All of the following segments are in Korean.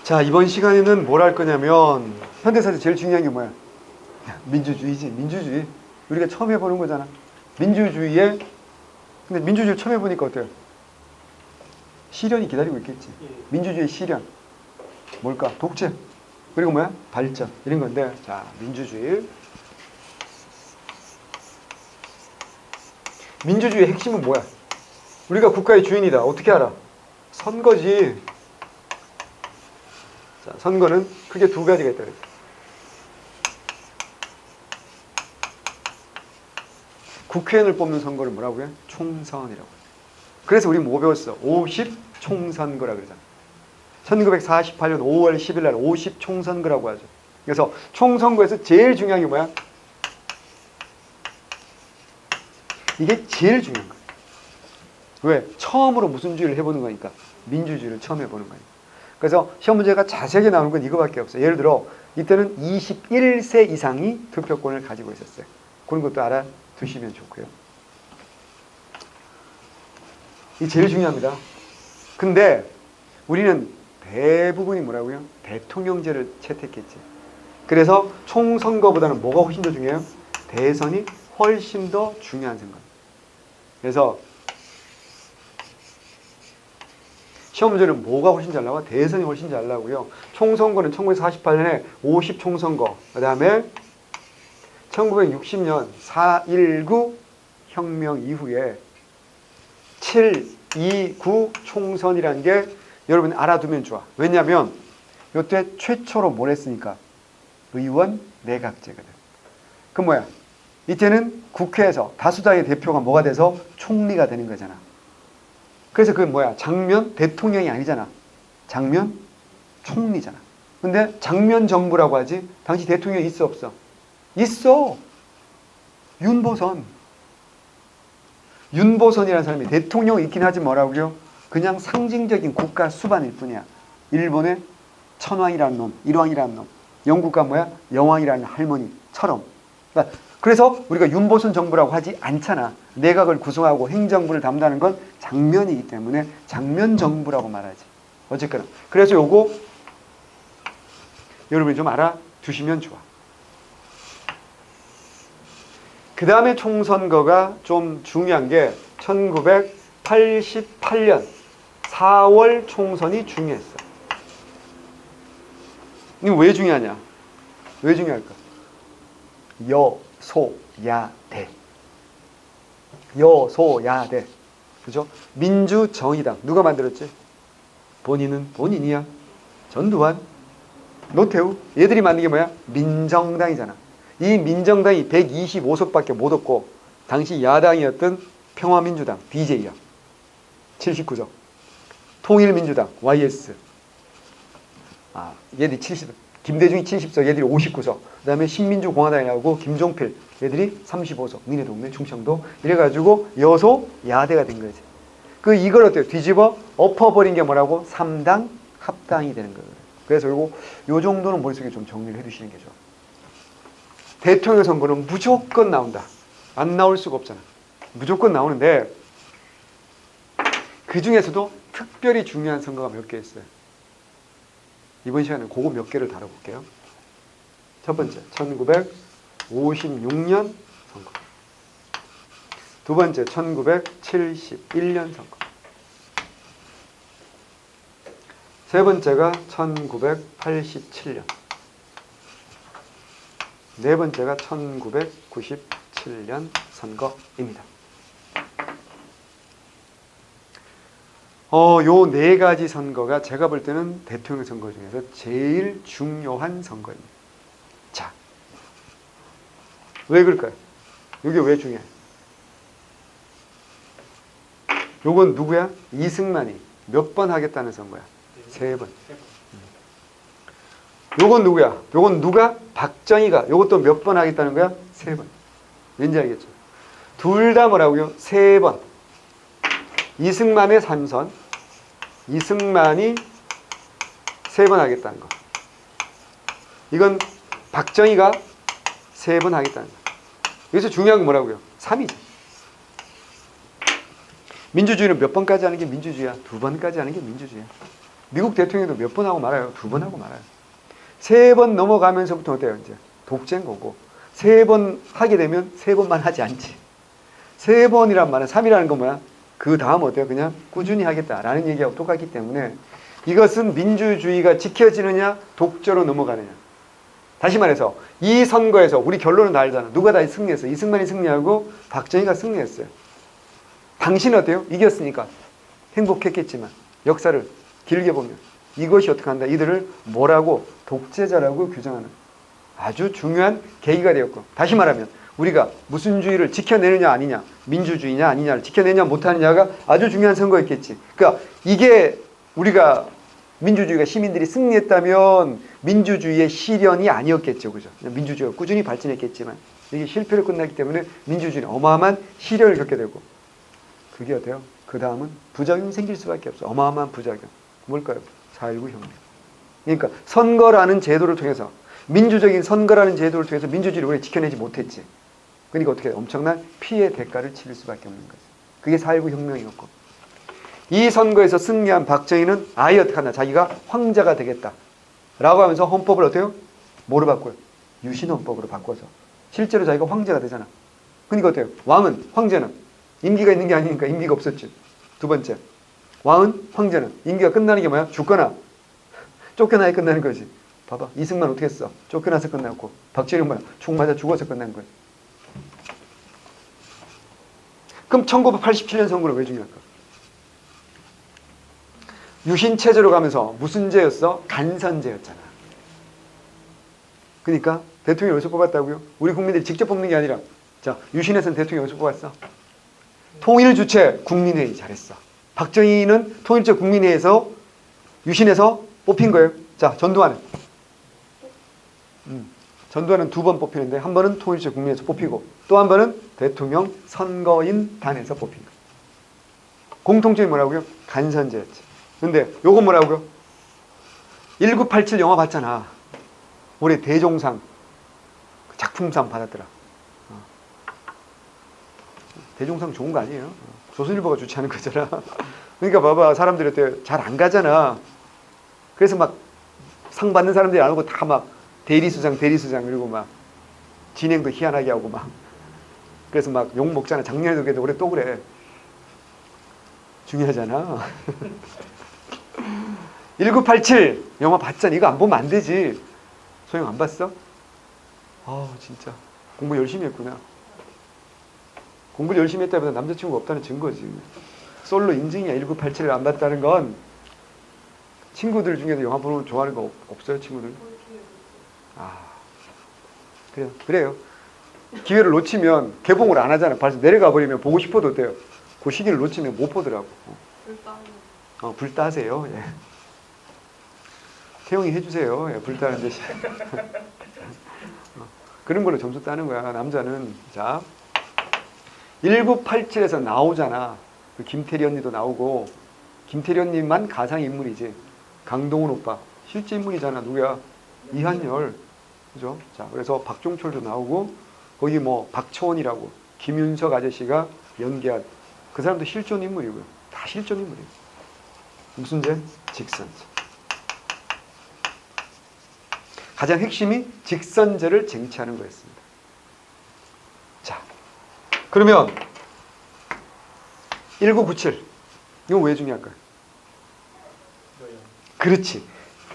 자, 이번 시간에는 뭘 할 거냐면 현대사에서 제일 중요한 게 뭐야? 민주주의지. 민주주의. 우리가 처음 해보는 거잖아. 민주주의에 근데 민주주의 처음 해보니까 어때요? 시련이 기다리고 있겠지. 민주주의 시련. 뭘까? 독재. 그리고 뭐야? 발전. 이런 건데. 자, 민주주의. 민주주의의 핵심은 뭐야? 우리가 국가의 주인이다. 어떻게 알아? 선거지. 자, 선거는 크게 두 가지가 있다 그랬어. 국회의원을 뽑는 선거를 뭐라고 해? 총선이라고. 그래서 우리 뭐 배웠어? 50총선거라고 그러잖아. 1948년 5월 10일 날 50총선거라고 하죠. 그래서 총선거에서 제일 중요한 게 뭐야? 이게 제일 중요한 거야. 왜? 처음으로 무슨 주의를 해보는 거니까. 민주주의를 처음 해보는 거니까. 그래서 시험 문제가 자세하게 나오는 건 이거밖에 없어요. 예를 들어 이때는 21세 이상이 투표권을 가지고 있었어요. 그런 것도 알아두시면 좋고요. 이게 제일 중요합니다. 근데 우리는 대부분이 뭐라고요? 대통령제를 채택했지. 그래서 총선거보다는 뭐가 훨씬 더 중요해요? 대선이 훨씬 더 중요한 선거. 그래서 시험 문제는 뭐가 훨씬 잘 나와? 대선이 훨씬 잘 나오고요. 총선거는 1948년에 50총선거, 그 다음에 1960년 4.19 혁명 이후에 7.29 총선이라는 게 여러분 알아두면 좋아. 왜냐하면 이때 최초로 뭘 했으니까 의원 내각제거든. 그럼 뭐야? 이때는 국회에서 다수당의 대표가 뭐가 돼서 총리가 되는 거잖아. 그래서 그게 뭐야? 장면 대통령이 아니잖아. 장면 총리잖아. 근데 장면 정부라고 하지? 당시 대통령이 있어 없어? 있어. 윤보선. 윤보선이라는 사람이 대통령이 있긴 하지 뭐라고요? 그냥 상징적인 국가 수반일 뿐이야. 일본의 천황이라는 놈, 일왕이라는 놈. 영국과 뭐야? 여왕이라는 할머니처럼. 그러니까 그래서 우리가 윤보선 정부라고 하지 않잖아. 내각을 구성하고 행정부를 담당하는 건 장면이기 때문에 장면 정부라고 말하지. 어쨌거나. 그래서 요거 여러분이 좀 알아두시면 좋아. 그 다음에 총선거가 좀 중요한 게 1988년 4월 총선이 중요했어. 이거 왜 중요하냐? 왜 중요할까? 여소야대. 여소야대. 그죠? 민주정의당. 누가 만들었지? 본인은 본인이야. 전두환, 노태우. 얘들이 만든 게 뭐야? 민정당이잖아. 이 민정당이 125석밖에 못 얻고 당시 야당이었던 평화민주당, DJ야. 79석. 통일민주당, YS. 얘들이 70석. 김대중이 70석, 얘들이 59석. 그 다음에 신민주공화당이 나오고 김종필, 얘들이 35석. 니네동네, 충청도. 이래가지고 여소 야대가 된 거지. 이걸 어때요? 뒤집어 엎어버린 게 뭐라고? 3당 합당이 되는 거예요. 그래서 요 정도는 머릿속에 좀 정리를 해두시는 게 좋아. 대통령 선거는 무조건 나온다. 안 나올 수가 없잖아. 무조건 나오는데 그 중에서도 특별히 중요한 선거가 몇 개 있어요. 이번 시간에 그거 몇 개를 다뤄볼게요. 첫 번째, 1956년 선거. 두 번째, 1971년 선거. 세 번째가 1987년. 네 번째가 1997년 선거입니다. 요 네 가지 선거가 제가 볼 때는 대통령 선거 중에서 제일 중요한 선거입니다. 자, 왜 그럴까요? 이게 왜 중요해? 요건 누구야? 이승만이 몇 번 하겠다는 선거야? 3번. 요건 누구야? 요건 누가? 박정희가 요것도 몇 번 하겠다는 거야? 3번. 왠지 알겠죠? 둘 다 뭐라고요? 3번. 이승만의 3선. 이승만이 3번 하겠다는 거. 이건 박정희가 3번 하겠다는 거. 여기서 중요한 건 뭐라고요? 3이죠. 민주주의는 몇 번까지 하는 게 민주주의야? 2번까지 하는 게 민주주의야. 미국 대통령도 몇 번 하고 말아요. 2번 하고 말아요. 3번 넘어가면서부터 어때요? 이제 독재인 거고 3번 하게 되면 3번만 하지 않지. 3번이란 말은 3이라는 건 뭐야? 그 다음 어때요? 그냥 꾸준히 하겠다라는 얘기하고 똑같기 때문에 이것은 민주주의가 지켜지느냐 독재로 넘어가느냐. 다시 말해서 이 선거에서 우리 결론은 다 알잖아. 누가 다 승리했어? 이승만이 승리하고 박정희가 승리했어요. 당신은 어때요? 이겼으니까 행복했겠지만 역사를 길게 보면 이것이 어떻게 한다? 이들을 뭐라고? 독재자라고 규정하는 아주 중요한 계기가 되었고, 다시 말하면 우리가 무슨 주의를 지켜내느냐 아니냐, 민주주의냐 아니냐를 지켜내냐 못하느냐가 아주 중요한 선거였겠지. 그러니까 이게 우리가 민주주의가 시민들이 승리했다면 민주주의의 실현이 아니었겠죠. 그죠? 민주주의가 꾸준히 발전했겠지만 이게 실패로 끝났기 때문에 민주주의는 어마어마한 시련을 겪게 되고, 그게 어때요? 그 다음은 부작용이 생길 수밖에 없어. 어마어마한 부작용. 뭘까요? 4.19 혁명. 그러니까 선거라는 제도를 통해서, 민주적인 선거라는 제도를 통해서 민주주의를 우리가 지켜내지 못했지. 그러니까 어떻게 해요? 엄청난 피해 대가를 치를 수밖에 없는 거죠. 그게 4.19 혁명이었고, 이 선거에서 승리한 박정희는 아예 어떻게 하나? 자기가 황제가 되겠다 라고 하면서 헌법을 어때요? 뭐로 바꿔요? 유신헌법으로 바꿔서 실제로 자기가 황제가 되잖아. 그러니까 어때요? 왕은, 황제는 임기가 있는 게 아니니까 임기가 없었지. 두 번째, 왕은, 황제는 임기가 끝나는 게 뭐야? 죽거나 쫓겨나야 끝나는 거지. 봐봐, 이승만 어떻게 했어? 쫓겨나서 끝났고, 박정희는 뭐야? 총 맞아 죽어서 끝난 거야. 그럼 1987년 선거는 왜 중요할까? 유신체제로 가면서 무슨 제였어? 간선제였잖아. 그러니까 대통령을 어디서 뽑았다고요? 우리 국민들이 직접 뽑는 게 아니라, 자, 유신에서는 대통령을 어디서 뽑았어? 통일 주체 국민회의. 잘했어. 박정희는 통일주체 국민회의에서 유신에서 뽑힌 거예요. 자, 전두환은 전두환은 2번 뽑히는데, 한 번은 통일주체 국민회의에서 뽑히고 또 한 번은 대통령 선거인단에서 뽑힌 거예요. 공통점이 뭐라고요? 간선제였지. 근데 요건 뭐라고요? 1987 영화 봤잖아. 올해 대종상 작품상 받았더라. 대종상 좋은 거 아니에요? 조선일보가 주최하는 거잖아. 그러니까 봐봐, 사람들이 잘 안 가잖아. 그래서 막 상 받는 사람들이 안 오고 다 막 대리수상 그리고 막 진행도 희한하게 하고 막, 그래서 막 욕 먹잖아. 작년에도 그래도 올해 또 그래. 중요하잖아. 1987 영화 봤잖아. 이거 안 보면 안 되지. 소영 안 봤어? 진짜 공부 열심히 했구나. 공부를 열심히 했다보다 남자친구가 없다는 증거지. 솔로 인증이야. 1987을 안 봤다는 건. 친구들 중에도 영화 보는 거 좋아하는 거 없어요? 친구들? 그래요. 기회를 놓치면 개봉을 안 하잖아. 벌써 내려가 버리면 보고 싶어도 어때요? 그 시기를 놓치면 못 보더라고. 불따세요. 예. 태용이 해주세요. 예, 불따는 대신. 그런 걸로 점수 따는 거야. 남자는. 자, 1987에서 나오잖아. 그 김태리 언니도 나오고, 김태리 언니만 가상인물이지. 강동원 오빠 실제 인물이잖아. 누구야? 이한열. 그죠? 자, 그래서 박종철도 나오고, 거기 뭐 박초원이라고 김윤석 아저씨가 연기한 그 사람도 실존 인물이고요. 다 실존 인물이에요. 무슨 제? 직선제. 가장 핵심이 직선제를 쟁취하는 거였습니다. 자, 그러면 1997 이건 왜 중요할까요? 그렇지.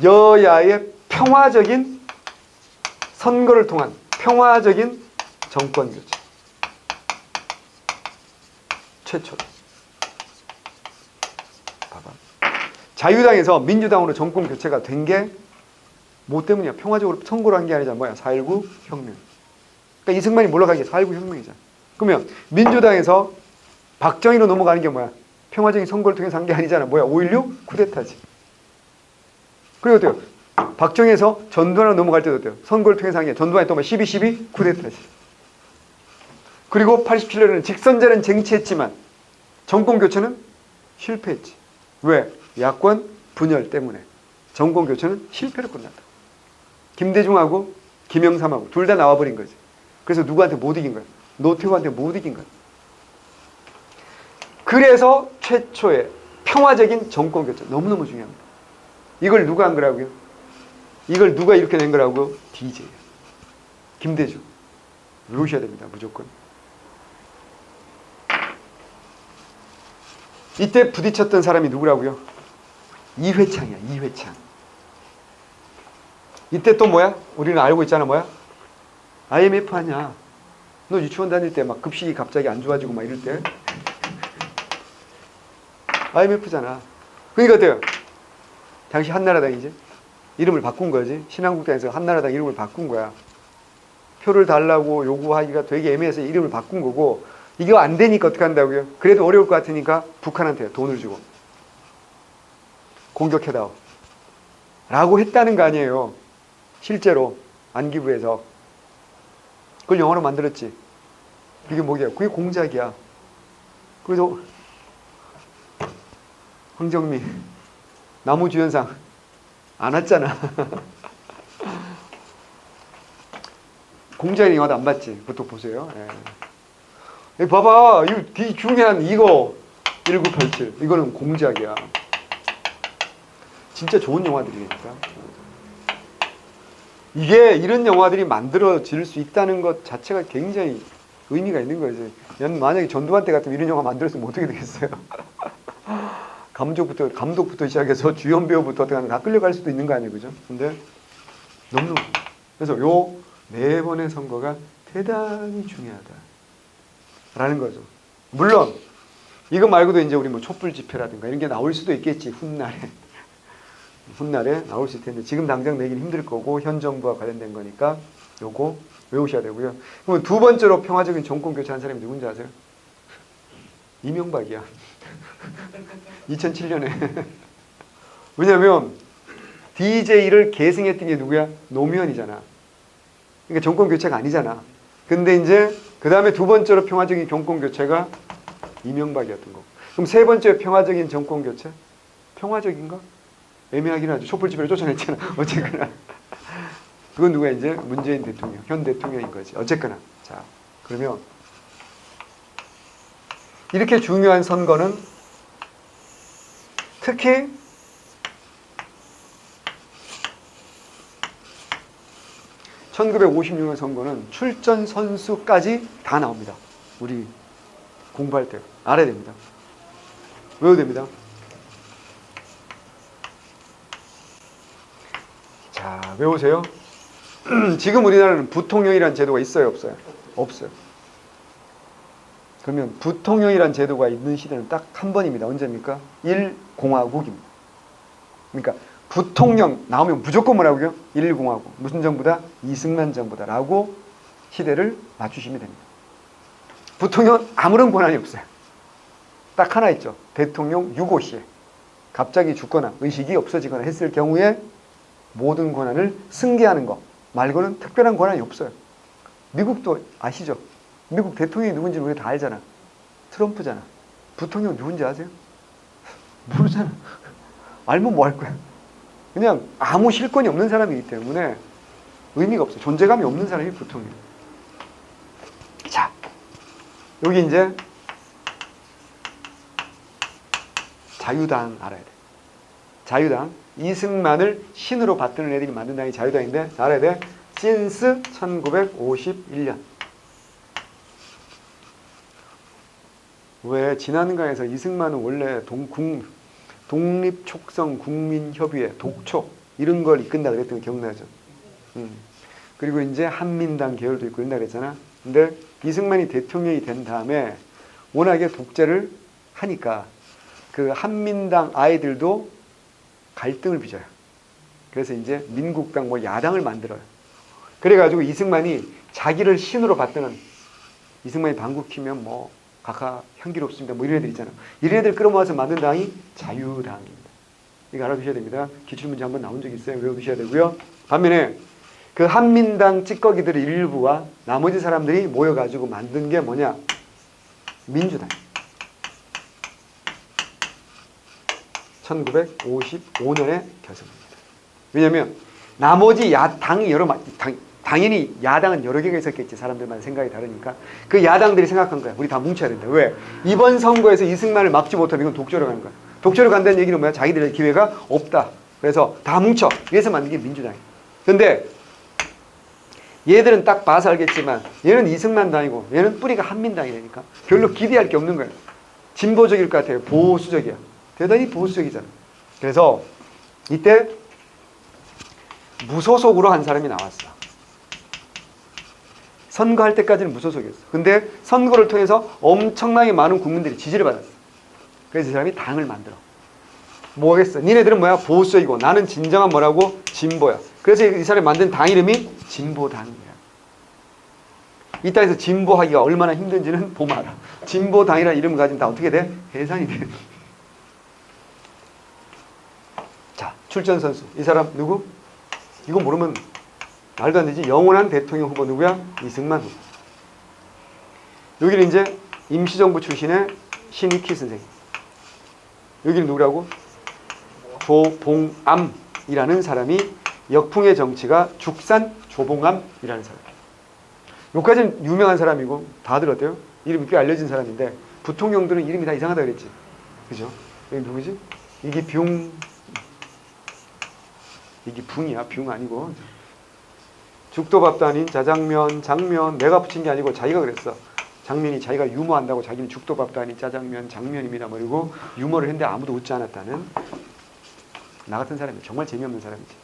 여야의 평화적인 선거를 통한 평화적인 정권 교체. 최초로. 봐봐. 자유당에서 민주당으로 정권 교체가 된 게 뭐 때문이야? 평화적으로 선거를 한 게 아니잖아. 뭐야? 4.19 혁명. 그러니까 이승만이 몰락하기 4.19 혁명이잖아. 그러면 민주당에서 박정희로 넘어가는 게 뭐야? 평화적인 선거를 통해서 한 게 아니잖아. 뭐야? 5.16 쿠데타지. 그리고 어때요? 박정희에서 전두환으로 넘어갈 때도 어때요? 선거를 통해서 한 게 전두환이 또 뭐 12.12 쿠데타지. 그리고 87년에는 직선제는 쟁취했지만 정권 교체는 실패했지. 왜? 야권 분열 때문에 정권 교체는 실패로 끝났다. 김대중하고 김영삼하고 둘 다 나와버린 거지. 그래서 누구한테 못 이긴 거야? 노태우한테 못 이긴 거야. 그래서 최초의 평화적인 정권 교체 너무너무 중요합니다. 이걸 누가 한 거라고요? 이걸 누가 이렇게 낸 거라고요? DJ. 김대중. 외우셔야 됩니다. 무조건. 이때 부딪혔던 사람이 누구라고요? 이회창이야. 이회창. 이때 또 뭐야? 우리는 알고 있잖아. 뭐야? IMF 하냐? 너 유치원 다닐 때 막 급식이 갑자기 안 좋아지고 막 이럴 때 IMF잖아. 그러니까 어때요? 당시 한나라당이지. 이름을 바꾼 거지. 신한국당에서 한나라당 이름을 바꾼 거야. 표를 달라고 요구하기가 되게 애매해서 이름을 바꾼 거고, 이거 안 되니까 어떻게 한다고요? 그래도 어려울 것 같으니까 북한한테 돈을 주고 공격해다오 라고 했다는 거 아니에요. 실제로 안기부에서. 그걸 영어로 만들었지. 그게 뭐야? 그게 공작이야. 그래서 황정미 나무주연상 안 왔잖아. 공작의 영화도 안 봤지. 그것도 보세요. 예. 봐봐. 이 중요한 이거 1987 이거는 공작이야. 진짜 좋은 영화들이니까. 이게 이런 영화들이 만들어질 수 있다는 것 자체가 굉장히 의미가 있는 거지. 만약에 전두환 때 같으면 이런 영화 만들었으면 어떻게 되겠어요? 감독부터 시작해서 주연 배우부터 어떻게 하면 다 끌려갈 수도 있는 거 아니에요, 그죠? 근데 너무 그래서 요 네 번의 선거가 대단히 중요하다라는 거죠. 물론 이거 말고도 이제 우리 뭐 촛불 집회라든가 이런 게 나올 수도 있겠지. 훗날에 나올 수 있을 텐데 지금 당장 내긴 힘들 거고 현 정부와 관련된 거니까 요거 외우셔야 되고요. 그럼 두 번째로 평화적인 정권 교체한 사람이 누군지 아세요? 이명박이야. 2007년에. 왜냐면 DJ를 계승했던 게 누구야? 노무현이잖아. 그러니까 정권 교체가 아니잖아. 근데 이제 그 다음에 두 번째로 평화적인 정권 교체가 이명박이었던 거고. 그럼 세 번째 평화적인 정권 교체? 평화적인가? 애매하긴 하죠. 촛불 집회를 쫓아냈잖아. 어쨌거나. 그건 누가 이제 문재인 대통령, 현 대통령인 거지. 어쨌거나. 자, 그러면 이렇게 중요한 선거는 특히 (1956년) 선거는 출전 선수까지 다 나옵니다. 우리 공부할 때 알아야 됩니다. 외워야 됩니다. 자, 외우세요. 지금 우리나라는 부통령이라는 제도가 있어요, 없어요? 없어요. 그러면 부통령이라는 제도가 있는 시대는 딱 한 번입니다. 언제입니까? 1공화국입니다. 그러니까 부통령 나오면 무조건 뭐라고요? 1공화국. 무슨 정부다? 이승만 정부다. 라고 시대를 맞추시면 됩니다. 부통령은 아무런 권한이 없어요. 딱 하나 있죠. 대통령 유고 시에 갑자기 죽거나 의식이 없어지거나 했을 경우에 모든 권한을 승계하는 것 말고는 특별한 권한이 없어요. 미국도 아시죠? 미국 대통령이 누군지 우리 다 알잖아. 트럼프잖아. 부통령 누군지 아세요? 모르잖아. 알면 뭐 할 거야? 그냥 아무 실권이 없는 사람이기 때문에 의미가 없어요. 존재감이 없는 사람이 부통령. 자, 여기 이제 자유당 알아야 돼. 자유당. 이승만을 신으로 받드는 애들이 만든 당이 자유당인데 알아야 돼. since 1951년. 왜 지난 강에서 이승만은 원래 독립촉성국민협의회 독촉 이런 걸 이끈다 그랬던 거 기억나죠? 그리고 이제 한민당 계열도 있고 이런다 그랬잖아. 근데 이승만이 대통령이 된 다음에 워낙에 독재를 하니까 그 한민당 아이들도 갈등을 빚어요. 그래서 이제 민국당 뭐 야당을 만들어요. 그래가지고 이승만이 자기를 신으로 받드는 이승만이 방구 키면 뭐 각하 향기롭습니다. 뭐 이런 애들 있잖아. 이런 애들 끌어모아서 만든 당이 자유당입니다. 이거 알아두셔야 됩니다. 기출문제 한번 나온 적이 있어요. 외워두셔야 되고요. 반면에 그 한민당 찌꺼기들의 일부와 나머지 사람들이 모여가지고 만든 게 뭐냐? 민주당. 1955년에 결성됩니다. 왜냐하면 나머지 당이 당연히 야당은 여러 개가 있었겠지. 사람들만 생각이 다르니까. 그 야당들이 생각한 거야. 우리 다 뭉쳐야 된다. 왜? 이번 선거에서 이승만을 막지 못하면 이건 독재로 가는 거야. 독재로 간다는 얘기는 뭐야? 자기들의 기회가 없다. 그래서 다 뭉쳐. 위해서 만든 게 민주당이에요. 근데 얘들은 딱 봐서 알겠지만 얘는 이승만 당이고 얘는 뿌리가 한민당이라니까 별로 기대할 게 없는 거예요. 진보적일 것 같아요. 보수적이야. 대단히 보수적이잖아. 그래서 이때 무소속으로 한 사람이 나왔어. 선거할 때까지는 무소속이었어. 근데 선거를 통해서 엄청나게 많은 국민들이 지지를 받았어. 그래서 이 사람이 당을 만들어. 뭐겠어? 니네들은 뭐야? 보수적이고 나는 진정한 뭐라고? 진보야. 그래서 이 사람이 만든 당 이름이 진보당이야. 이 땅에서 진보하기가 얼마나 힘든지는 보면 알아. 진보당이라는 이름을 가진 다 어떻게 돼? 해산이 돼. 자, 출전 선수. 이 사람 누구? 이거 모르면 말도 안 되지. 영원한 대통령 후보 누구야? 이승만 후보. 여기는 이제 임시정부 출신의 신익희 선생님. 여기는 누구라고? 조봉암이라는 사람이 역풍의 정치가 죽산 조봉암이라는 사람. 여기까지는 유명한 사람이고 다들 어때요? 이름이 꽤 알려진 사람인데 부통령들은 이름이 다 이상하다 그랬지. 그죠? 여기 누구지? 이게 이게 붕이야. 붕 아니고. 죽도밥도 아닌 짜장면, 장면. 내가 붙인 게 아니고 자기가 그랬어. 장면이 자기가 유머한다고 자기는 죽도밥도 아닌 짜장면, 장면입니다. 그리고 유머를 했는데 아무도 웃지 않았다는 나 같은 사람이 정말 재미없는 사람이지.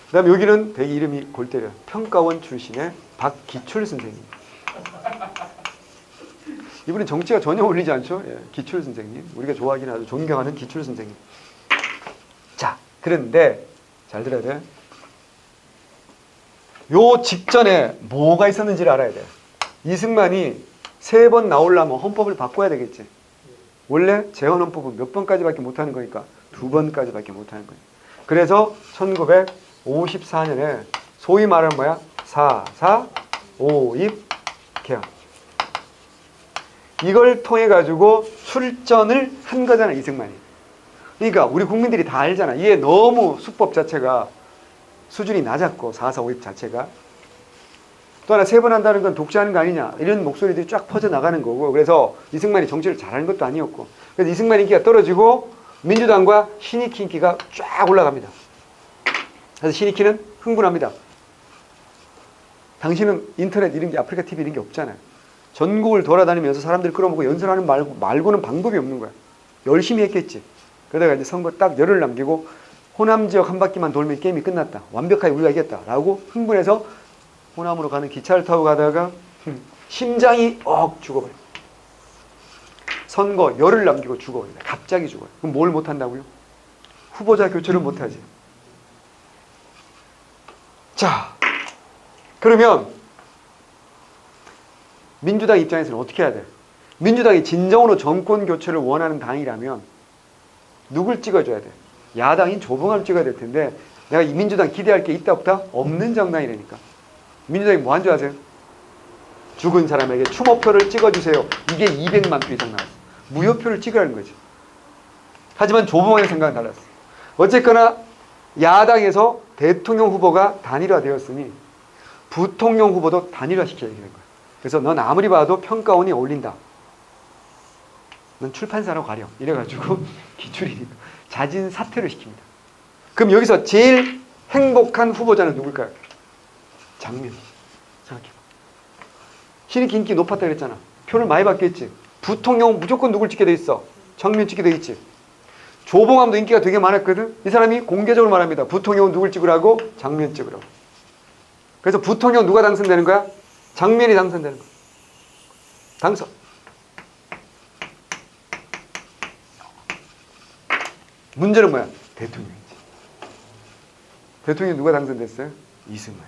그 다음에 여기는 되게 이름이 골 때려. 평가원 출신의 박기출 선생님. 이분은 정치가 전혀 어울리지 않죠? 예, 기출 선생님. 우리가 좋아하기는 아주 존경하는 기출 선생님. 자, 그런데 잘 들어야 돼. 요 직전에 뭐가 있었는지를 알아야 돼. 이승만이 3번 나오려면 헌법을 바꿔야 되겠지. 원래 재헌헌법은 몇 번까지밖에 못하는 거니까 2번까지밖에 못하는 거예요. 그래서 1954년에 소위 말하는 뭐야? 4.4.5.입 개헌. 이걸 통해 가지고 출전을 한 거잖아, 이승만이. 그러니까 우리 국민들이 다 알잖아. 이게 너무 수법 자체가 수준이 낮았고 4.4.5.입 자체가. 또 하나 3번 한다는 건 독재하는 거 아니냐 이런 목소리들이 쫙 퍼져나가는 거고. 그래서 이승만이 정치를 잘하는 것도 아니었고. 그래서 이승만 인기가 떨어지고 민주당과 신익희 인기가 쫙 올라갑니다. 그래서 신익희는 흥분합니다. 당신은 인터넷 이런 게 아프리카 TV 이런 게 없잖아요. 전국을 돌아다니면서 사람들 끌어모고 연설하는 말고는 방법이 없는 거야. 열심히 했겠지. 그러다가 이제 선거 딱 열흘 남기고 호남 지역 한 바퀴만 돌면 게임이 끝났다. 완벽하게 우리가 이겼다. 라고 흥분해서 호남으로 가는 기차를 타고 가다가 심장이 죽어버려. 선거 열흘 남기고 죽어버린다. 갑자기 죽어요. 그럼 뭘 못한다고요? 후보자 교체를 못하지. 자, 그러면 민주당 입장에서는 어떻게 해야 돼? 민주당이 진정으로 정권 교체를 원하는 당이라면 누굴 찍어줘야 돼? 야당인 조봉암 찍어야 될 텐데 내가 이 민주당 기대할 게 있다 없다? 없는 정당이라니까. 민주당이 뭐 한 줄 아세요? 죽은 사람에게 추모표를 찍어주세요. 이게 200만 표 이상 나왔어. 무효표를 찍으라는 거지. 하지만 조봉암의 생각은 달랐어. 어쨌거나 야당에서 대통령 후보가 단일화되었으니 부통령 후보도 단일화시켜야 되는 거야. 그래서 넌 아무리 봐도 평가원이 어울린다. 넌 출판사로 가렴. 이래가지고 기출이니까 자진 사퇴를 시킵니다. 그럼 여기서 제일 행복한 후보자는 누굴까요? 장면이. 생각해봐. 신익희 인기 높았다 그랬잖아. 표를 많이 받겠지. 부통령 무조건 누굴 찍게 돼 있어? 장면 찍게 돼 있지. 조봉암도 인기가 되게 많았거든. 이 사람이 공개적으로 말합니다. 부통령은 누굴 찍으라고? 장면 찍으라고. 그래서 부통령 누가 당선되는 거야? 장면이 당선되는 거야. 당선. 문제는 뭐야? 대통령이지. 대통령이 누가 당선됐어요? 이승만.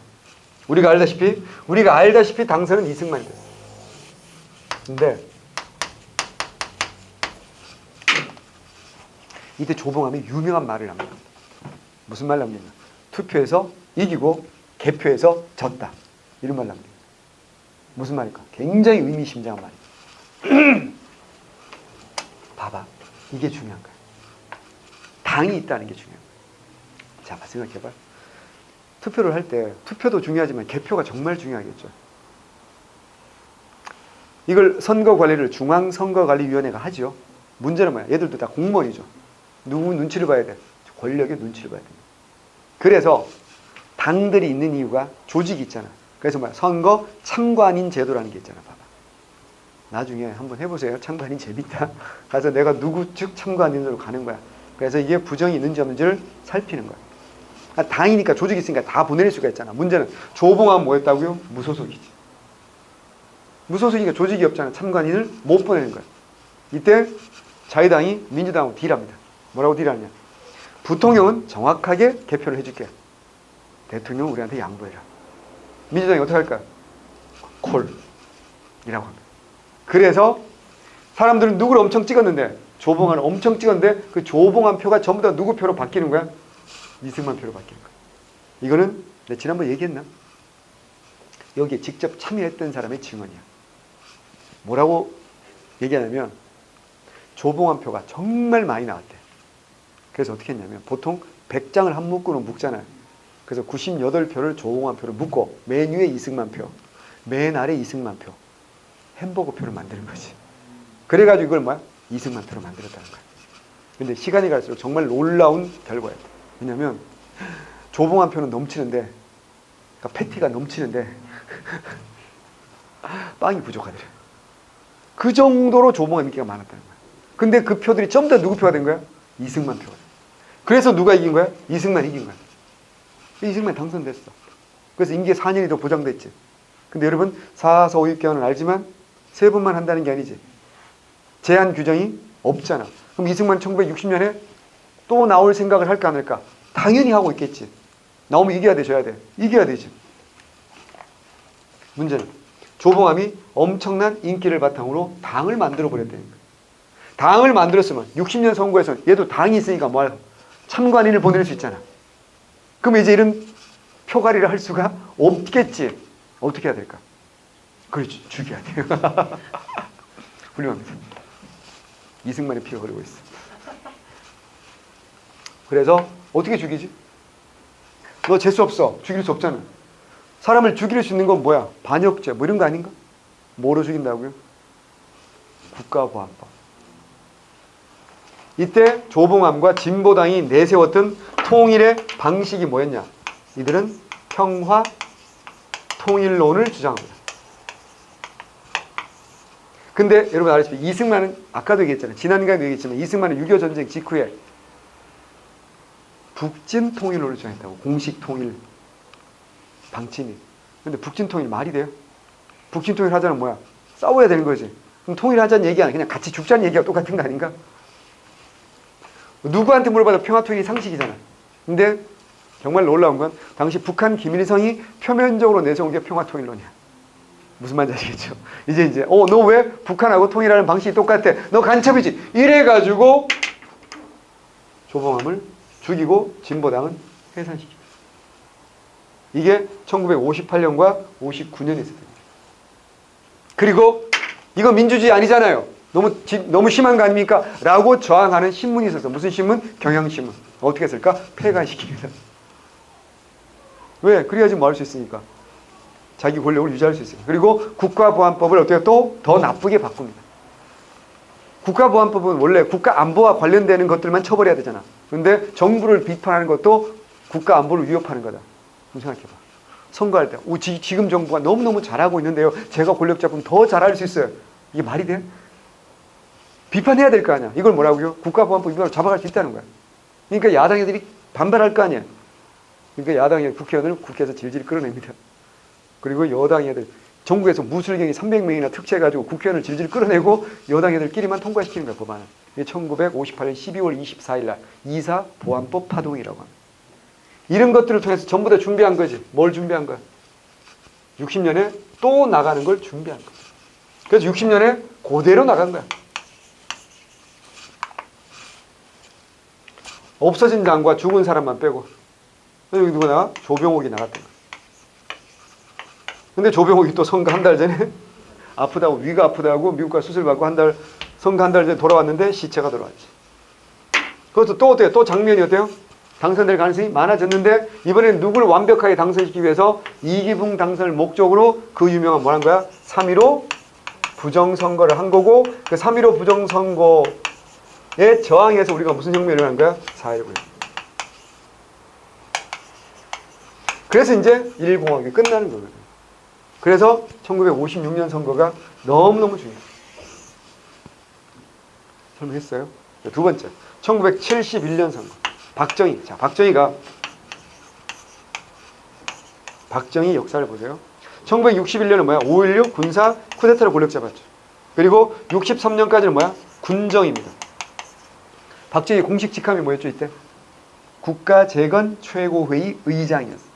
우리가 알다시피 당선은 이승만이 됐어. 근데 이때 조봉암이 유명한 말을 합니다. 무슨 말 남겼냐? 투표에서 이기고 개표에서 졌다. 이런 말 남깁니다. 무슨 말일까? 굉장히 의미심장한 말이에요. 봐봐. 이게 중요한 거야. 당이 있다는 게 중요한 거야. 자, 생각해봐. 투표를 할 때 투표도 중요하지만 개표가 정말 중요하겠죠. 이걸 선거관리를 중앙선거관리위원회가 하죠. 문제는 뭐야? 얘들도 다 공무원이죠. 누구 눈치를 봐야 돼? 권력의 눈치를 봐야 됩니다. 그래서 당들이 있는 이유가 조직이 있잖아. 그래서 뭐야? 선거 참관인 제도라는 게 있잖아. 봐봐. 나중에 한번 해보세요. 참관인 재밌다. 가서 내가 누구 측 참관인으로 가는 거야. 그래서 이게 부정이 있는지 없는지를 살피는 거야. 당이니까 조직이 있으니까 다 보낼 수가 있잖아. 문제는 조봉암 뭐였다고요? 무소속이지. 무소속이니까 조직이 없잖아. 참관인을 못 보내는 거야. 이때 자유당이 민주당하고 딜합니다. 뭐라고 딜하느냐? 부통령은 정확하게 개표를 해줄게. 대통령은 우리한테 양보해라. 민주당이 어떻게 할까요? 콜이라고 합니다. 그래서 사람들은 누구를 엄청 찍었는데, 조봉암을 엄청 찍었는데 그 조봉암 표가 전부 다 누구 표로 바뀌는 거야? 이승만 표로 바뀌는 거야. 이거는 내가 지난번에 얘기했나? 여기에 직접 참여했던 사람의 증언이야. 뭐라고 얘기하냐면 조봉암 표가 정말 많이 나왔대. 그래서 어떻게 했냐면 보통 100장을 한 묶으로 묶잖아요. 그래서 98표를 조봉암 표를 묶고 맨 위에 이승만 표, 맨 아래 이승만 표, 햄버거 표를 만드는 거지. 그래가지고 이걸 뭐야? 이승만 표로 만들었다는 거야. 근데 시간이 갈수록 정말 놀라운 결과였다. 왜냐면 조봉암 표는 넘치는데, 그러니까 패티가 넘치는데 빵이 부족하더래. 그 정도로 조봉암 인기가 많았다는 거야. 근데 그 표들이 전부 다 누구 표가 된 거야? 이승만 표가. 그래서 누가 이긴 거야? 이승만 이긴 거야. 이승만 당선됐어. 그래서 임기 4년이 더 보장됐지. 근데 여러분 4서 5입개헌은 알지만 3번만 한다는 게 아니지. 제한 규정이 없잖아. 그럼 이승만 1960년에 또 나올 생각을 할까 안 할까? 당연히 하고 있겠지. 나오면 이겨야 돼, 져야 돼. 이겨야 되지. 문제는 조봉암이 엄청난 인기를 바탕으로 당을 만들어 버렸다는 거야. 당을 만들었으면 60년 선거에서 얘도 당이 있으니까 뭘 참관인을 보낼 수 있잖아. 그럼 이제 이런 표가리를 할 수가 없겠지. 어떻게 해야 될까? 그렇지, 죽여야 돼요. 훌륭합니다. 이승만의 피가 흐르고 있어. 그래서 어떻게 죽이지? 너 재수 없어. 죽일 수 없잖아. 사람을 죽일 수 있는 건 뭐야? 반역죄 뭐 이런 거 아닌가? 뭐로 죽인다고요? 국가보안법. 이때 조봉암과 진보당이 내세웠던 통일의 방식이 뭐였냐? 이들은 평화 통일론을 주장합니다. 근데 여러분 알다시피 이승만은 아까도 얘기했잖아요. 지난간에도 얘기했지만 이승만은 6.25 전쟁 직후에 북진 통일론을 주장했다고. 공식 통일 방침이. 근데 북진 통일 말이 돼요? 북진 통일 하자는 뭐야? 싸워야 되는 거지. 그럼 통일하자는 얘기 아니야. 그냥 같이 죽자는 얘기가 똑같은 거 아닌가? 누구한테 물어봐도 평화통일이 상식이잖아. 근데 정말 놀라운 건 당시 북한 김일성이 표면적으로 내세운 게 평화통일론이야. 무슨 말인지 아시겠죠? 이제 너 왜 북한하고 통일하는 방식이 똑같아? 너 간첩이지. 이래가지고 조봉암을 죽이고 진보당은 해산시킵니다. 이게 1958년과 59년에 있었던 일이에요. 그리고 이거 민주주의 아니잖아요. 너무 심한 거 아닙니까? 라고 저항하는 신문이 있었어. 무슨 신문? 경향신문. 어떻게 했을까? 폐간시킵니다. 왜? 그래야지 뭐 할 수 있으니까. 자기 권력을 유지할 수 있으니까. 그리고 국가보안법을 어떻게 또 더 나쁘게 바꿉니다. 국가보안법은 원래 국가안보와 관련되는 것들만 처벌해야 되잖아. 그런데 정부를 비판하는 것도 국가안보를 위협하는 거다. 좀 생각해봐. 선거할 때 지금 정부가 너무너무 잘하고 있는데요. 제가 권력 잡으면 더 잘할 수 있어요. 이게 말이 돼? 비판해야 될 거 아니야. 이걸 뭐라고요? 국가보안법 위반으로 잡아갈 수 있다는 거야. 그러니까 야당애들이 반발할 거 아니야. 그러니까 야당의 국회의원을 국회에서 질질 끌어냅니다. 그리고 여당 애들 전국에서 무술경이 300명이나 특채해가지고 국회의원을 질질 끌어내고 여당 애들끼리만 통과시키는 거야, 법안을. 이게 1958년 12월 24일 날 2.4 보안법 파동이라고 합니다. 이런 것들을 통해서 전부 다 준비한 거지. 뭘 준비한 거야? 60년에 또 나가는 걸 준비한 거야. 그래서 60년에 그대로 나간 거야. 없어진 당과 죽은 사람만 빼고. 여기 누가 나와? 조병옥이 나갔던 거야. 근데 조병옥이 또 선거 한 달 전에 아프다고, 위가 아프다고 미국 가서 수술 받고 선거 한 달 전에 돌아왔는데 시체가 돌아왔지. 그것도 또 어때요? 또 장면이 어때요? 당선될 가능성이 많아졌는데 이번엔 누구를 완벽하게 당선시키기 위해서 이기붕 당선을 목적으로 그 유명한 뭐란 거야? 3.15 부정선거를 한 거고 그 3.15 부정선거에 저항해서 우리가 무슨 혁명을 한 거야? 4.19. 그래서 이제 1공화국이 끝나는 거거든요. 그래서 1956년 선거가 너무너무 중요해요. 설명했어요? 두 번째, 1971년 선거. 박정희. 자, 박정희 역사를 보세요. 1961년은 뭐야? 5.16 군사 쿠데타로 권력 잡았죠. 그리고 63년까지는 뭐야? 군정입니다. 박정희 공식 직함이 뭐였죠, 이때? 국가재건 최고회의 의장이었어요.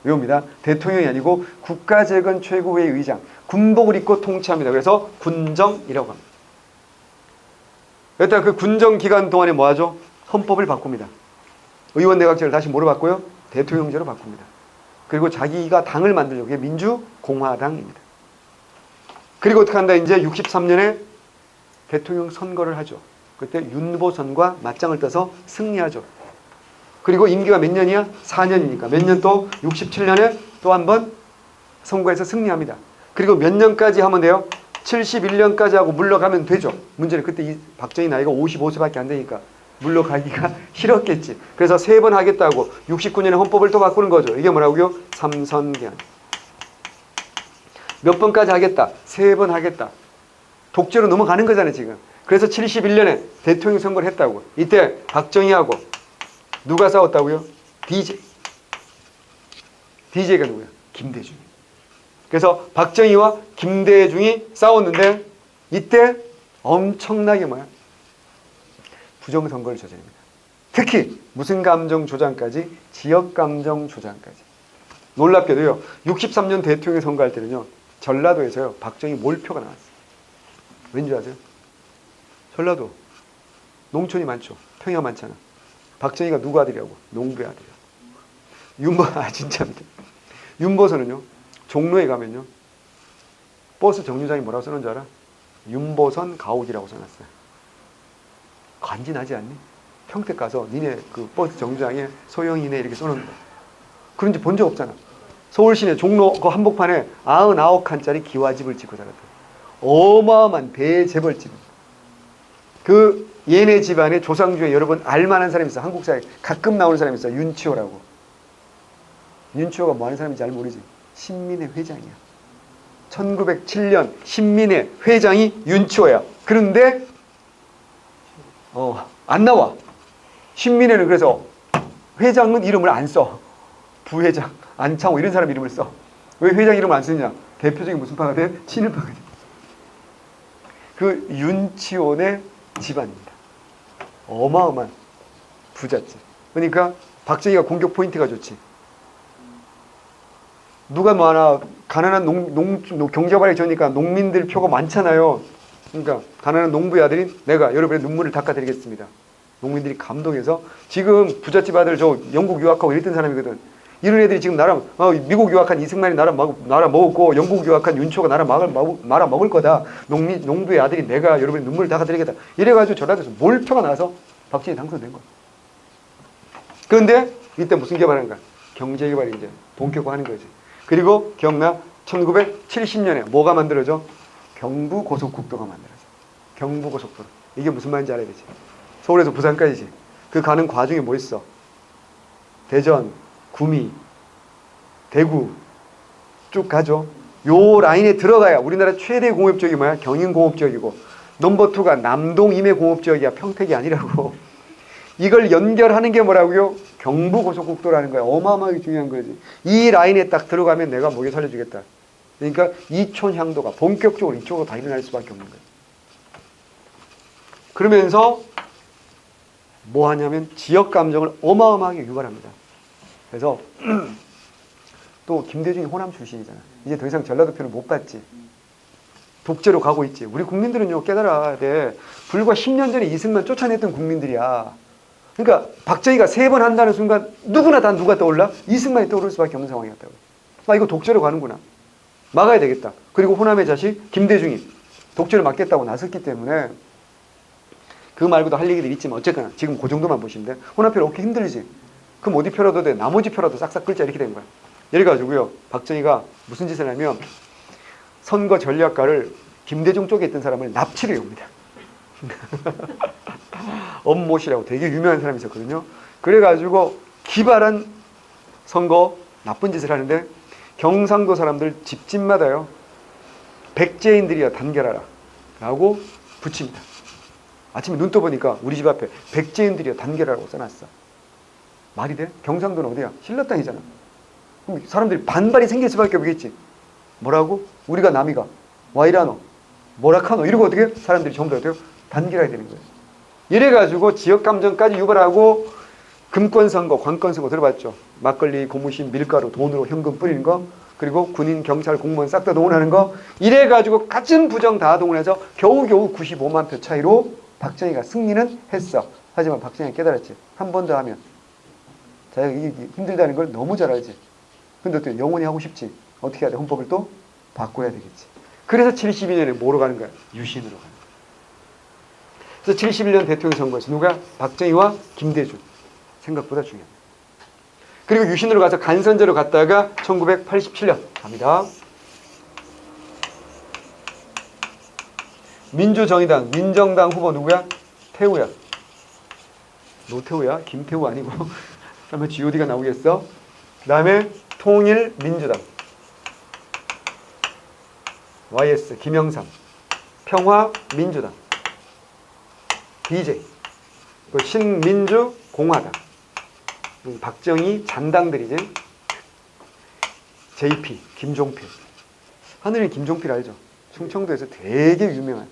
외웁니다. 대통령이 아니고 국가재건 최고회의 의장. 군복을 입고 통치합니다. 그래서 군정이라고 합니다. 일단 그 군정 기간 동안에 뭐 하죠? 헌법을 바꿉니다. 의원 내각제를 다시 뭐로 바꿔요? 대통령제로 바꿉니다. 그리고 자기가 당을 만들려고 그게 민주공화당입니다. 그리고 어떻게 한다? 이제 63년에 대통령 선거를 하죠. 그때 윤보선과 맞짱을 떠서 승리하죠. 그리고 임기가 몇 년이야? 4년이니까 몇 년 또 67년에 또 한 번 선거에서 승리합니다. 그리고 몇 년까지 하면 돼요? 71년까지 하고 물러가면 되죠. 문제는 그때 이 박정희 나이가 55세밖에 안 되니까 물러가기가 싫었겠지. 그래서 3번 하겠다고 69년에 헌법을 또 바꾸는 거죠. 이게 뭐라고요? 3선개헌. 몇 번까지 하겠다? 3번 하겠다. 독재로 넘어가는 거잖아요, 지금. 그래서 71년에 대통령 선거를 했다고. 이때 박정희하고 누가 싸웠다고요? DJ가 누구야? 김대중. 그래서 박정희와 김대중이 싸웠는데 이때 엄청나게 뭐야? 부정선거를 저지릅니다. 특히 무슨 감정 조장까지? 지역 감정 조장까지. 놀랍게도요. 63년 대통령 선거할 때는요. 전라도에서요. 박정희 몰표가 나왔어요. 왠지 아세요? 전라도 농촌이 많죠. 평야 많잖아. 박정희가 누구 아들이라고? 농부의 아들이라고. 진짜입니다. 윤보선은요. 종로에 가면요. 버스 정류장이 뭐라고 써놓은 줄 알아? 윤보선 가옥이라고 써놨어요. 간지나지 않니? 평택 가서 니네 그 버스 정류장에 소영이네 이렇게 써놓은 거야. 그런지 본 적 없잖아. 서울시내 종로 그 한복판에 99칸짜리 기와집을 짓고 살았다. 어마어마한 대재벌집. 그 얘네 집안에 조상 중에 여러분 알만한 사람이 있어. 한국사에 가끔 나오는 사람이 있어. 윤치호라고. 윤치호가 뭐 하는 사람인지 잘 모르지. 신민회 회장이야. 1907년 신민회 회장이 윤치호야. 그런데 안 나와. 신민회는 그래서 회장은 이름을 안 써. 부회장, 안창호 이런 사람 이름을 써. 왜 회장 이름을 안 쓰느냐? 대표적인 무슨 파가 돼? 친일파가 돼. 그 윤치호네 집안입니다. 어마어마한 부잣집. 그러니까 박정희가 공격 포인트가 좋지. 누가 뭐 하나 가난한 경제가 발이 좋으니까 농민들 표가 많잖아요. 그러니까 가난한 농부의 아들인 내가 여러분의 눈물을 닦아드리겠습니다. 농민들이 감동해서 지금 부잣집 아들 저 영국 유학하고 이랬던 사람이거든. 이런 애들이 지금 나랑 미국 유학한 이승만이 나랑 먹었고 영국 유학한 윤초가 나랑 말아먹을 거다. 농부의 아들이 내가 여러분의 눈물을 닦아드리겠다. 이래가지고 전라도에서 몰표가 나와서 박정희 당선된 거야. 그런데 이때 무슨 개발하는 거야? 경제개발이 이제 본격화하는 거지. 그리고 기억나? 1970년에 뭐가 만들어져? 경부고속국도가 만들어져. 경부고속도로. 이게 무슨 말인지 알아야 되지. 서울에서 부산까지지. 그 가는 과정에 뭐 있어? 대전, 구미, 대구 쭉 가죠. 요 라인에 들어가야 우리나라 최대 공업지역이 뭐야? 경인공업지역이고 넘버 2가 남동 임해공업지역이야. 평택이 아니라고. 이걸 연결하는 게 뭐라고요? 경부고속국도라는 거야. 어마어마하게 중요한 거지. 이 라인에 딱 들어가면 내가 먹여 살려주겠다. 그러니까 이촌 향도가 본격적으로 이쪽으로 다 일어날 수밖에 없는 거예요. 그러면서 뭐 하냐면 지역 감정을 어마어마하게 유발합니다. 그래서 또 김대중이 호남 출신이잖아. 이제 더 이상 전라도 표를 못 받지. 독재로 가고 있지. 우리 국민들은요 깨달아야 돼. 불과 10년 전에 이승만 쫓아냈던 국민들이야. 그러니까 박정희가 3번 한다는 순간 누구나 다 누가 떠올라? 이승만이 떠오를 수밖에 없는 상황이었다고. 아 이거 독재로 가는구나. 막아야 되겠다. 그리고 호남의 자식 김대중이 독재를 막겠다고 나섰기 때문에 그 말고도 할 얘기들이 있지만 어쨌거나 지금 그 정도만 보시면 돼. 호남표를 얻기 힘들지. 그럼 어디 표라도 돼. 나머지 표라도 싹싹 끌자 이렇게 된 거야. 이래가지고요. 박정희가 무슨 짓을 하면 선거 전략가를 김대중 쪽에 있던 사람을 납치를 해옵니다. 엄모씨라고 되게 유명한 사람이 있었거든요. 그래가지고 기발한 선거 나쁜 짓을 하는데 경상도 사람들 집집마다요. 백제인들이여 단결하라 라고 붙입니다. 아침에 눈 떠보니까 우리 집 앞에 백제인들이여 단결하라고 써놨어. 말이 돼? 경상도는 어디야? 신라 땅이잖아. 그럼 사람들이 반발이 생길 수밖에 없겠지. 뭐라고? 우리가 남이가 와이라노 뭐라카노 이러고 어떻게 사람들이 전부 다 어떻게 단결해야 되는 거예요. 이래가지고 지역감정까지 유발하고 금권선거, 관권선거 들어봤죠? 막걸리, 고무신, 밀가루, 돈으로 현금 뿌리는 거, 그리고 군인, 경찰, 공무원 싹 다 동원하는 거, 이래가지고 갖은 부정 다 동원해서 겨우겨우 95만 표 차이로 박정희가 승리는 했어. 하지만 박정희가 깨달았지. 한 번 더 하면 자기가 이게 힘들다는 걸 너무 잘 알지. 근데 또 영원히 하고 싶지. 어떻게 해야 돼? 헌법을 또 바꿔야 되겠지. 그래서 72년에 뭐로 가는 거야? 유신으로 가는 거야. 그래서 71년 대통령 선거에서 누가? 박정희와 김대중. 생각보다 중요합니다. 그리고 유신으로 가서 간선제로 갔다가 1987년 갑니다. 민주정의당, 민정당 후보 누구야? 태우야. 노태우야? 김태우 아니고. 그다음에 GOD가 나오겠어? 그 다음에 통일민주당. YS, 김영삼. 평화민주당. DJ. 신민주공화당. 박정희 잔당들이지. JP, 김종필. 하늘은 김종필 알죠? 충청도에서 되게 유명한.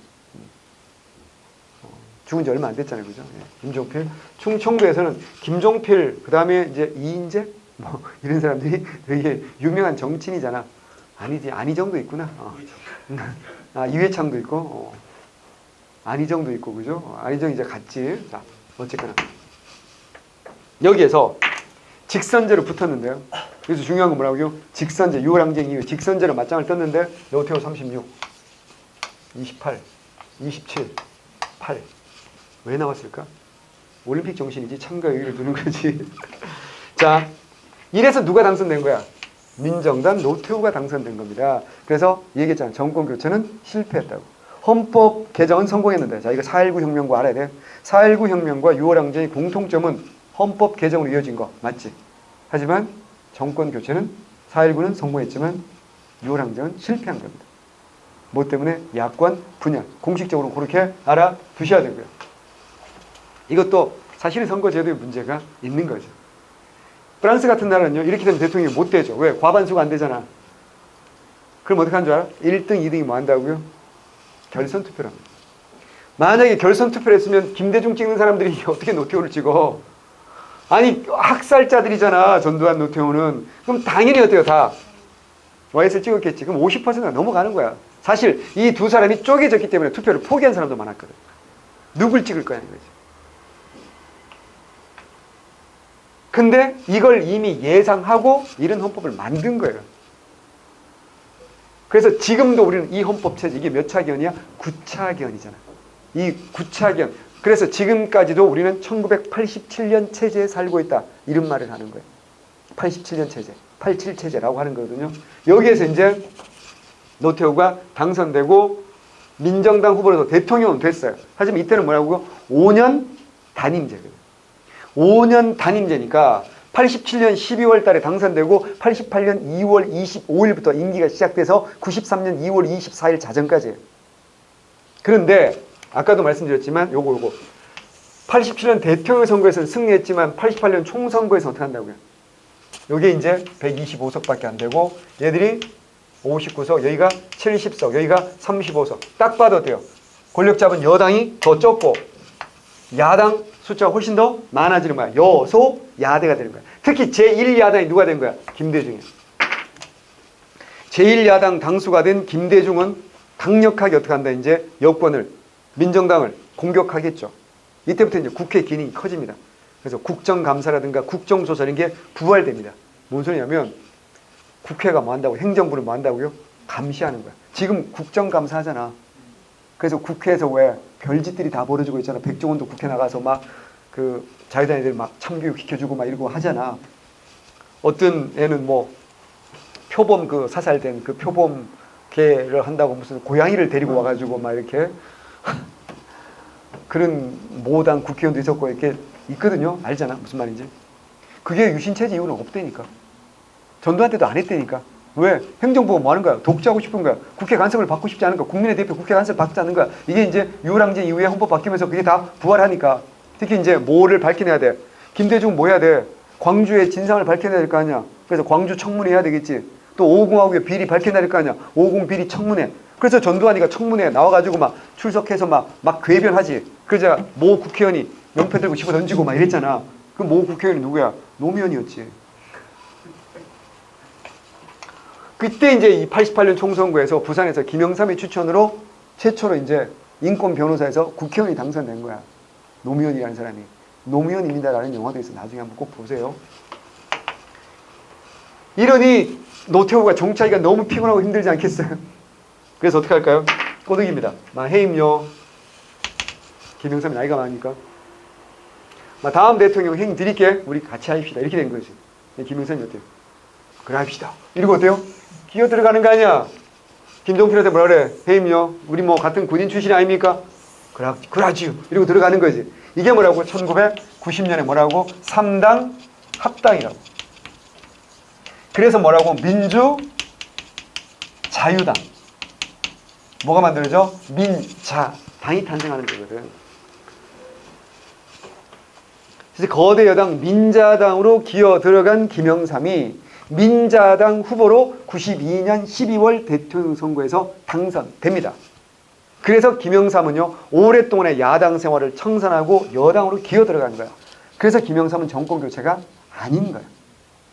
죽은 지 얼마 안 됐잖아요, 그죠? 예, 김종필. 충청도에서는 김종필, 그 다음에 이제 이인재? 뭐, 이런 사람들이 되게 유명한 정치인이잖아. 아니지, 안희정도 있구나. 이회창도 있고, 안희정도 있고, 그죠? 안희정 이제 갔지. 자, 어쨌거나. 여기에서 직선제로 붙었는데요. 그래서 중요한 건 뭐라고요? 직선제, 6월 항쟁 이후 직선제로 맞짱을 떴는데 노태우 36, 28, 27, 8. 왜 나왔을까? 올림픽 정신이지 참가 의의를 두는 거지. 자, 이래서 누가 당선된 거야? 민정당 노태우가 당선된 겁니다. 그래서 얘기했잖아. 정권 교체는 실패했다고. 헌법 개정은 성공했는데, 자, 이거 4.19 혁명과 알아야 돼. 4.19 혁명과 6월 항쟁의 공통점은 헌법 개정으로 이어진 거 맞지? 하지만 정권 교체는 4.19는 성공했지만 6월 항쟁은 실패한 겁니다. 뭐 때문에? 야권 분열. 공식적으로 그렇게 알아두셔야 되고요. 이것도 사실은 선거제도에 문제가 있는 거죠. 프랑스 같은 나라는요, 이렇게 되면 대통령이 못 되죠. 왜? 과반수가 안 되잖아. 그럼 어떻게 하는 줄 알아? 1등, 2등이 뭐 한다고요? 결선 투표를 합니다. 만약에 결선 투표를 했으면 김대중 찍는 사람들이 어떻게 노태우를 찍어? 아니, 학살자들이잖아, 전두환, 노태우는. 그럼 당연히 어때요, 다? YS를 찍었겠지. 그럼 50%가 넘어가는 거야. 사실 이 두 사람이 쪼개졌기 때문에 투표를 포기한 사람도 많았거든. 누굴 찍을 거야, 이거지. 근데 이걸 이미 예상하고 이런 헌법을 만든 거예요. 그래서 지금도 우리는 이 헌법 체제, 이게 몇 차기원이야? 9차기원이잖아. 이 9차기원. 그래서 지금까지도 우리는 1987년 체제에 살고 있다. 이런 말을 하는 거예요. 87년 체제, 87체제라고 하는 거거든요. 여기에서 이제 노태우가 당선되고 민정당 후보로도 대통령은 됐어요. 하지만 이때는 뭐라고요? 5년 단임제거든요. 5년 단임제니까 87년 12월 달에 당선되고 88년 2월 25일부터 임기가 시작돼서 93년 2월 24일 자정까지예요. 그런데 아까도 말씀드렸지만 요거 87년 대통령 선거에서는 승리했지만 88년 총선거에서 어떻게 한다고요? 요게 이제 125석밖에 안 되고 얘들이 59석, 여기가 70석, 여기가 35석. 딱 봐도 돼요. 권력 잡은 여당이 더 적고 야당 숫자가 훨씬 더 많아지는 거야. 여소 야대가 되는 거야. 특히 제1야당이 누가 된 거야? 김대중이야. 제1야당 당수가 된 김대중은 강력하게 어떻게 한다? 이제 여권을, 민정당을 공격하겠죠. 이때부터 이제 국회 기능이 커집니다. 그래서 국정감사라든가 국정조사 이런 게 부활됩니다. 뭔 소리냐면 국회가 뭐 한다고, 행정부는 뭐 한다고요? 감시하는 거야. 지금 국정감사 하잖아. 그래서 국회에서 왜 별짓들이 다 벌어지고 있잖아. 백종원도 국회 나가서 막 그 자유당 애들 막 참교육 시켜주고 막 이러고 하잖아. 어떤 애는 뭐 표범 그 사살된 그 표범계를 한다고 무슨 고양이를 데리고 와가지고 막 이렇게 그런 모당 국회의원도 있었고 이렇게 있거든요. 알잖아. 무슨 말인지. 그게 유신체제 이유는 없다니까. 전두환 때도 안 했다니까. 왜? 행정부가 뭐 하는 거야? 독주하고 싶은 거야. 국회 간섭을 받고 싶지 않은 거야. 국민의 대표 국회 간섭을 받지 않는 거야. 이게 이제 유랑제 이후에 헌법 바뀌면서 그게 다 부활하니까. 특히 이제 뭐를 밝혀내야 돼? 김대중 뭐 해야 돼? 광주의 진상을 밝혀내야 될 거 아니야. 그래서 광주 청문회 해야 되겠지. 또 550하고의 비리 밝혀내야 될 거 아니야. 550 비리 청문회. 그래서 전두환이가 청문회에 나와가지고 막 출석해서 막 궤변하지. 그러자 모 국회의원이 명패 들고 집어 던지고 막 이랬잖아. 그 모 국회의원이 누구야? 노무현이었지. 그때 이제 이 88년 총선거에서 부산에서 김영삼의 추천으로 최초로 이제 인권 변호사에서 국회의원이 당선된 거야. 노무현이라는 사람이. 노무현입니다라는 영화도 있어. 나중에 한번 꼭 보세요. 이러니 노태우가 정치하기가 너무 피곤하고 힘들지 않겠어요? 그래서 어떻게 할까요? 꼬드기입니다. 해임요. 김영삼이 나이가 많으니까. 다음 대통령 행 드릴게. 우리 같이 합시다. 이렇게 된 거지. 김영삼이 어때요? 그래 합시다. 이러고 어때요? 기어 들어가는 거 아니야? 김종필한테 뭐라 그래? 해임요. 우리 뭐 같은 군인 출신 아닙니까? 그러지요. 이러고 들어가는 거지. 이게 뭐라고? 1990년에 뭐라고? 3당 합당이라고. 그래서 뭐라고? 민주 자유당. 뭐가 만들어져? 민자. 당이 탄생하는 거거든. 그래서 거대 여당 민자당으로 기어 들어간 김영삼이 민자당 후보로 92년 12월 대통령 선거에서 당선됩니다. 그래서 김영삼은요, 오랫동안의 야당 생활을 청산하고 여당으로 기어 들어간 거야. 그래서 김영삼은 정권 교체가 아닌 거야.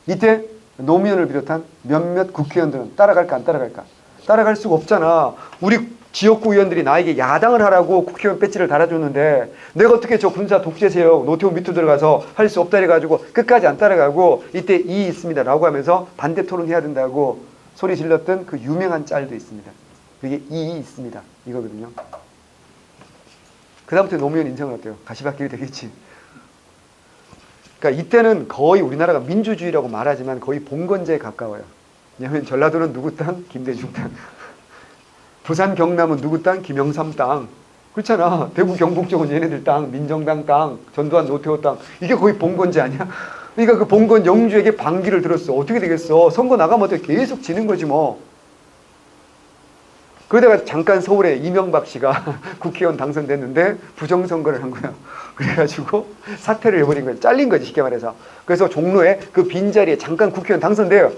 이때 노무현을 비롯한 몇몇 국회의원들은 따라갈까 안 따라갈까? 따라갈 수가 없잖아. 우리 지역구 의원들이 나에게 야당을 하라고 국회의원 배지를 달아줬는데 내가 어떻게 저 군사 독재 세력 노태우 밑으로 들어가서 할 수 없다 해가지고 끝까지 안 따라가고 이때 이의 있습니다 라고 하면서 반대 토론해야 된다고 소리 질렀던 그 유명한 짤도 있습니다. 그게 이의 있습니다 이거거든요. 그 다음부터 노무현 인생은 어때요? 가시밭길이 되겠지. 그러니까 이때는 거의 우리나라가 민주주의라고 말하지만 거의 봉건제에 가까워요. 왜냐하면 전라도는 누구 땅? 김대중 땅. 부산 경남은 누구 땅? 김영삼 땅. 그렇잖아. 대구 경북 쪽은 얘네들 땅, 민정당 땅, 전두환 노태우 땅. 이게 거의 봉건제 아니야? 그러니까 그 봉건 영주에게 반기를 들었어. 어떻게 되겠어? 선거 나가면 어떻게 계속 지는 거지 뭐. 그러다가 잠깐 서울에 이명박 씨가 국회의원 당선됐는데 부정선거를 한 거야. 그래가지고 사퇴를 해버린 거야. 잘린 거지 쉽게 말해서. 그래서 종로에 그 빈자리에 잠깐 국회의원 당선돼요.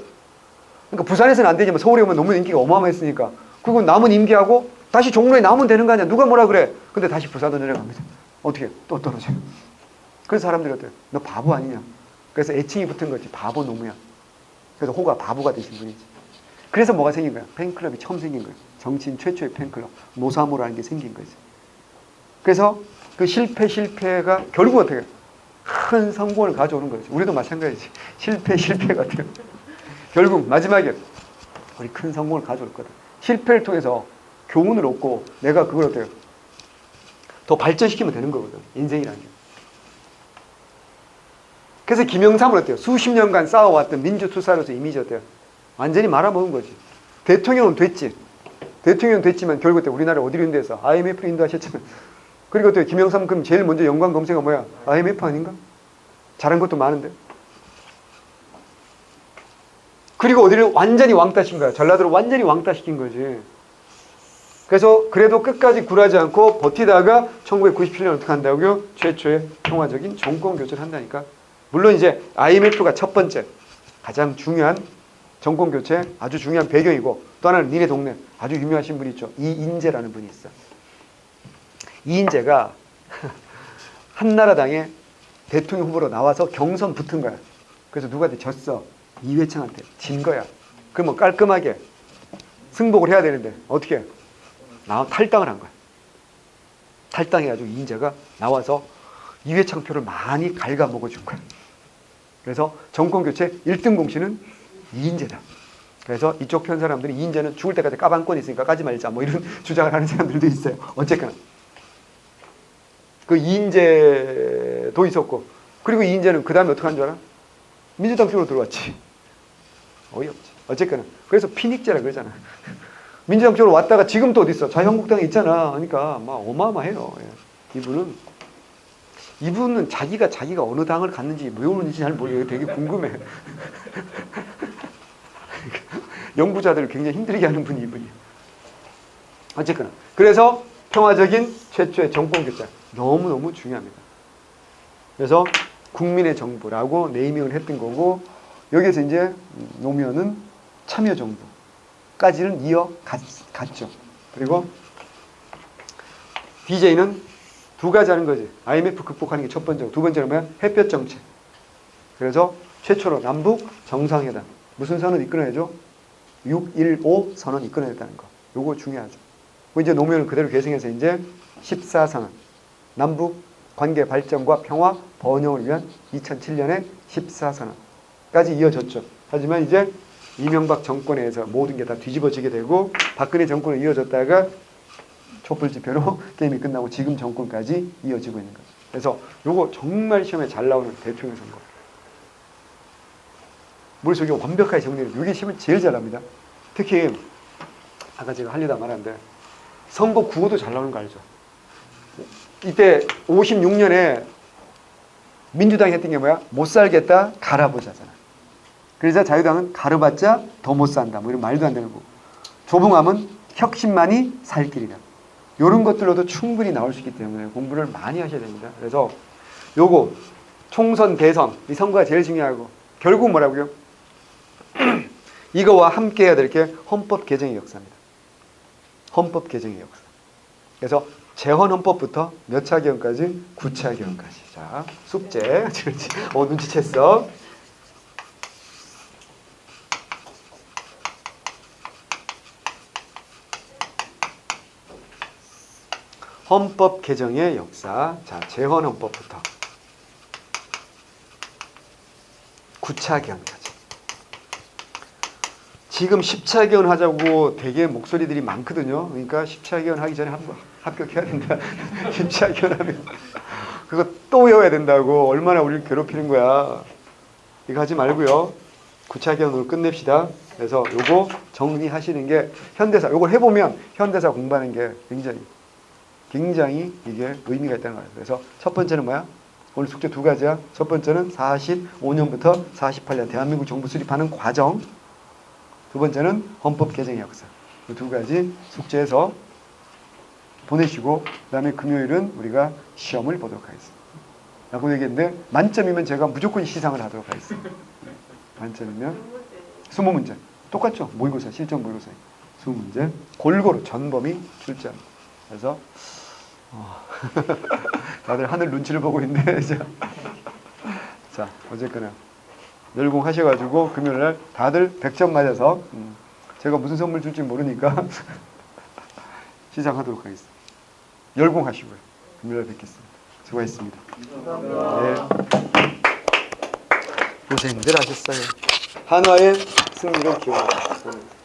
그러니까 부산에서는 안 되지만 서울에 오면 너무 인기가 어마어마했으니까. 그리고 남은 임기하고 다시 종로에 나오면 되는 거 아니야. 누가 뭐라 그래. 근데 다시 부산으로 내려갑니다. 어떻게? 또 떨어져요. 그래서 사람들이 어때요? 너 바보 아니냐. 그래서 애칭이 붙은 거지. 바보 노무현. 그래서 호가 바보가 되신 분이지. 그래서 뭐가 생긴 거야? 팬클럽이 처음 생긴 거야. 정치인 최초의 팬클럽. 노사모라는 게 생긴 거지. 그래서 그 실패가 결국 어떻게 큰 성공을 가져오는 거지. 우리도 마찬가지지. 실패가 어떻게 결국 마지막에 우리 큰 성공을 가져올 거다. 실패를 통해서 교훈을 얻고 내가 그걸 어때요? 더 발전시키면 되는 거거든. 인생이라는 게. 그래서 김영삼은 어때요? 수십 년간 쌓아왔던 민주투사로서 이미지 어때요? 완전히 말아먹은 거지. 대통령은 됐지. 대통령은 됐지만 결국 어때요? 우리나라 어디로 인도해서 IMF로 인도하셨지만. 그리고 어때요? 김영삼 그럼 제일 먼저 연관 검색어 뭐야? IMF 아닌가? 잘한 것도 많은데. 그리고 어디를 완전히 왕따신 거야. 전라도를 완전히 왕따시킨 거지. 그래서 그래도 끝까지 굴하지 않고 버티다가 1997년 어떻게 한다고요? 최초의 평화적인 정권 교체를 한다니까. 물론 이제 IMF가 첫 번째 가장 중요한 정권 교체 아주 중요한 배경이고 또 하나는 니네 동네 아주 유명하신 분이 있죠. 이인재라는 분이 있어. 이인재가 한나라당의 대통령 후보로 나와서 경선 붙은 거야. 그래서 누구한테 졌어? 이회창한테 진 거야. 그러면 깔끔하게 승복을 해야 되는데 어떻게 해? 탈당을 한 거야. 탈당해가지고 이인재가 나와서 이회창 표를 많이 갉아먹어준 거야. 그래서 정권교체 1등 공신은 이인재다. 그래서 이쪽 편 사람들이 이인재는 죽을 때까지 까방권이 있으니까 까지 말자 뭐 이런 주장을 하는 사람들도 있어요. 어쨌거나 그 이인재도 있었고 그리고 이인재는 그 다음에 어떻게 한 줄 알아? 민주당 쪽으로 들어왔지. 어이없지. 어쨌거나 그래서 피닉제라 그러잖아. 민주당 쪽으로 왔다가 지금 또 어디 있어? 자유한국당에 있잖아. 그러니까 막 어마어마해요. 이분은 자기가 어느 당을 갔는지 왜 오는지 잘 모르겠어요. 되게 궁금해. 연구자들을 굉장히 힘들게 하는 분이 이분이에요. 어쨌거나 그래서 평화적인 최초의 정권 교체 너무너무 중요합니다. 그래서 국민의 정부라고 네이밍을 했던 거고 여기에서 이제 노무현은 참여정부까지는 이어갔죠. 그리고 DJ는 두 가지 하는 거지. IMF 극복하는 게 첫 번째고 두 번째는 뭐야? 햇볕 정책. 그래서 최초로 남북 정상회담. 무슨 선언 이끌어내죠? 6.15 선언 이끌어냈다는 거. 요거 중요하죠. 이제 노무현은 그대로 계승해서 이제 14선언. 남북 관계 발전과 평화 번영을 위한 2007년에 14선언까지 이어졌죠. 하지만 이제 이명박 정권에서 모든 게 다 뒤집어지게 되고 박근혜 정권으로 이어졌다가 촛불 집회로 게임이 끝나고 지금 정권까지 이어지고 있는 거죠. 그래서 요거 정말 시험에 잘 나오는 대통령 선거. 머릿속에 완벽하게 정리해요. 이게 시험에 제일 잘 납니다. 특히 아까 제가 하려다 말았는데 선거 구호도 잘 나오는 거 알죠? 이때 56년에 민주당이 했던 게 뭐야? 못 살겠다 갈아보자잖아. 그래서 자유당은 가르봤자 더 못 산다. 뭐 이런 말도 안 되는 거고. 조봉암은 혁신만이 살 길이다. 이런 것들로도 충분히 나올 수 있기 때문에 공부를 많이 하셔야 됩니다. 그래서 요거 총선 대선 이 선거가 제일 중요하고 결국 뭐라고요? 이거와 함께 해야 될 게 헌법 개정의 역사입니다. 헌법 개정의 역사. 그래서 재헌헌법부터 몇 차 개헌까지? 9차 개헌까지. 자, 숙제. 눈치챘어. 헌법 개정의 역사. 자, 재헌헌법부터 9차 개헌까지. 지금 10차 개헌 하자고 되게 목소리들이 많거든요. 그러니까 10차 개헌 하기 전에 한번 합격해야 된다. 10차 개헌하면 그거 또 외워야 된다고. 얼마나 우리를 괴롭히는 거야. 이거 하지 말고요. 9차 개헌으로 끝냅시다. 그래서 요거 정리하시는 게 현대사. 요걸 해보면 현대사 공부하는 게 굉장히 이게 의미가 있다는 거예요. 그래서 첫 번째는 뭐야? 오늘 숙제 두 가지야. 첫 번째는 45년부터 48년 대한민국 정부 수립하는 과정. 두 번째는 헌법 개정의 역사. 이 두 가지 숙제해서 보내시고 그다음에 금요일은 우리가 시험을 보도록 하겠습니다. 라고 얘기했는데 만점이면 제가 무조건 시상을 하도록 하겠습니다. 만점이면 20문제. 똑같죠? 모의고사, 실전 모의고사. 20문제. 골고루 전범위 출제합니다. 그래서 다들 하늘 눈치를 보고 있네. 자, 어쨌거나 열공하셔가지고 금요일날 다들 100점 맞아서 제가 무슨 선물 줄지 모르니까 시상하도록 하겠습니다. 열공하시고요. 금요일날 뵙겠습니다. 수고하셨습니다. 네. 고생들 하셨어요. 한화의 승리를 기원합니다.